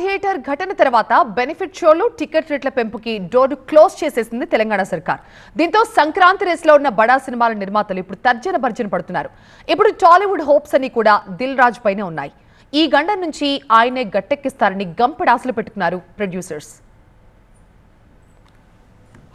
Theatre ఘటన తర్వాత benefit షోలు టికెట్ రేట్ల పెంపుకి డోర్ క్లోజ్ చేసేసింది తెలంగాణ సర్కార్. దీంతో సంక్రాంతి రేస్లో ఉన్న బడా సినిమాల నిర్మాతలు ఇప్పుడు తర్జన భర్జన పడుతున్నారు. ఇప్పుడు టాలీవుడ్ హోప్స్ అని కూడా దిల్ రాజు పైనే ఉన్నాయి. ఈ గండం నుంచి ఆయనే గట్టెక్కిస్తారని గంపెడాసలు పెట్టుకున్నారు ప్రొడ్యూసర్స్.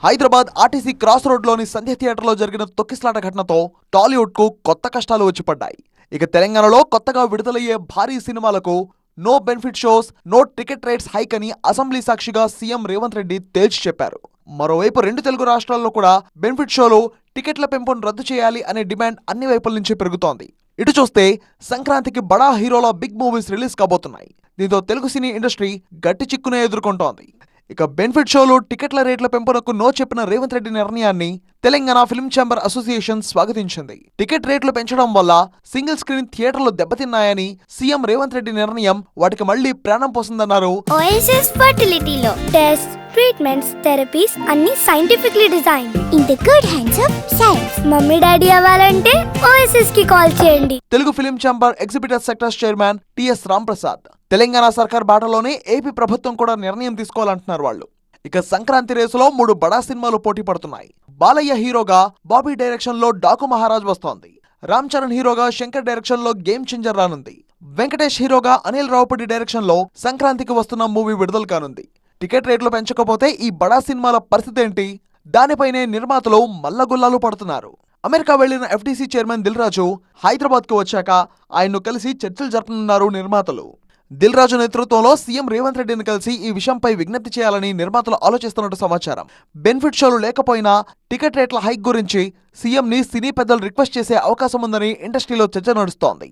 హైదరాబాద్ ఆర్టీసీ క్రాస్ రోడ్లోని సంధ్య థియేటర్లో జరిగిన తొక్కిసలాట ఘటనతో టాలీవుడ్కు కొత్త కష్టాలు వచ్చి పడ్డాయి. ఇక తెలంగాణలో కొత్తగా విడుదలయ్యే భారీ సినిమాలకు no benefit shows, no ticket rates hike అని అసెంబ్లీ సాక్షిగా సీఎం రేవంత్ రెడ్డి తేల్చి చెప్పారు. మరోవైపు 2 తెలుగు రాష్ట్రాల్లో కూడా బెనిఫిట్ షోలు, టికెట్ల పెంపును రద్దు చేయాలి అనే డిమాండ్ అన్ని వైపుల నుంచి పెరుగుతోంది. ఇటు చూస్తే సంక్రాంతికి బడా హీరోల బిగ్ మూవీస్ రిలీజ్ కాబోతున్నాయి. దీంతో తెలుగు సినీ ఇండస్ట్రీ గట్టి చిక్కునే ఎదుర్కొంటోంది. ఇక బెనిఫిట్ షోలు, టికెట్ల రేట్ల పెంపునకు నో చెప్పిన రేవంత్ రెడ్డి నిర్ణయాన్ని తెలంగాణ ఫిల్మ్ ఛాంబర్ అసోసియేషన్ స్వాగతించింది. టికెట్ రేట్లు పెంచడం వల్ల సింగిల్ స్క్రీన్ థియేటర్లు దెబ్బతిన్నాయని సీఎం రేవంత్ రెడ్డి నిర్ణయం వాటికి మళ్లీ ప్రాణం పోసిందన్నారు. ఓఎస్ఎస్ ఫర్టిలిటీలో టెస్ట్, ట్రీట్మెంట్స్, థెరపీస్ అన్ని scientifically design in the good hands of science. Mummy daddy అవ్వాలంటే ఓఎస్ఎస్ కి కాల్ చేయండి. Telugu film chamber exhibitor sectors chairman TS Ramprasad Telangana సర్కార్ బాటలోనే ఏపీ ప్రభుత్వం కూడా నిర్ణయం తీసుకోవాలంటున్నారు వాళ్ళు. ఇక సంక్రాంతి రేసులో 3 బడా సినిమాలు పోటీ పడుతున్నాయి. బాలయ్య హీరోగా బాబీ డైరెక్షన్ లో డాకు మహారాజ్ వస్తోంది. రామ్ చరణ్ హీరోగా శంకర్ డైరెక్షన్ లో గేమ్ చేంజర్ రానుంది. వెంకటేష్ హీరోగా అనిల్ రావుపూడి డైరెక్షన్ లో సంక్రాంతికి వస్తున్న మూవీ విడుదల కానుంది. టికెట్ రేట్లు పెంచకపోతే ఈ బడా సినిమాల పరిస్థితి ఏంటి? దానిపైనే నిర్మాతలు మల్లగుల్లాలు పడుతున్నారు. అమెరికా వెళ్లిన ఎఫ్డీసీ చైర్మన్ దిల్ రాజు హైదరాబాద్ కు వచ్చాక ఆయన్ను కలిసి చర్చలు జరపనున్నారు నిర్మాతలు. దిల్ రాజు నేతృత్వంలో సీఎం రేవంత్ రెడ్డిని కలిసి ఈ విషయంపై విజ్ఞప్తి చేయాలని నిర్మాతలు ఆలోచిస్తున్నట్టు సమాచారం. బెనిఫిట్ షోలు లేకపోయినా టికెట్ రేట్ల హైక్ గురించి సీఎం ని సినీ పెద్దలు రిక్వెస్ట్ చేసే అవకాశం ఉందని ఇండస్ట్రీలో చర్చ నడుస్తోంది.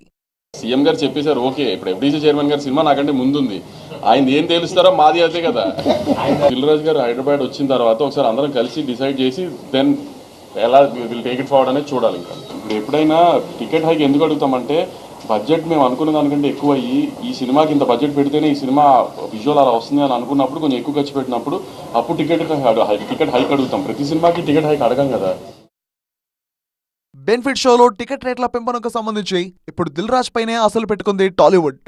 సీఎం గారు చెప్పేశారు, ఓకే ఇప్పుడు ఎఫ్డీసీ చైర్మన్ గారు సినిమా నాకంటే ముందుంది, ఆయన ఏం తెలుస్తారో మాది అదే కదా. దిల్ రాజు గారు హైదరాబాద్ వచ్చిన తర్వాత ఒకసారి అందరం కలిసి డిసైడ్ చేసి దెన్ ఎలా విల్ టేక్ ఇట్ ఫార్వర్డ్ అనేది చూడాలి. ఇంకా ఇప్పుడు ఎప్పుడైనా టికెట్ హైక్ ఎందుకు అడుగుతామంటే బడ్జెట్ మేము అనుకున్న దానికంటే ఎక్కువ అయ్యి ఈ సినిమాకి ఇంత బడ్జెట్ పెడితేనే ఈ సినిమా విజువల్ అలా వస్తుంది అని అనుకున్నప్పుడు కొంచెం ఎక్కువ ఖర్చు పెట్టినప్పుడు అప్పుడు టికెట్ హైక్ అడుగుతాం. ప్రతి సినిమాకి టికెట్ హైక్ అడగం కదా. బెనిఫిట్ షోలో టికెట్ రేట్ల పెంపునకు సంబంధించి ఇప్పుడు దిల్ రాజు పైనే అసలు పెట్టుకుంది టాలీవుడ్.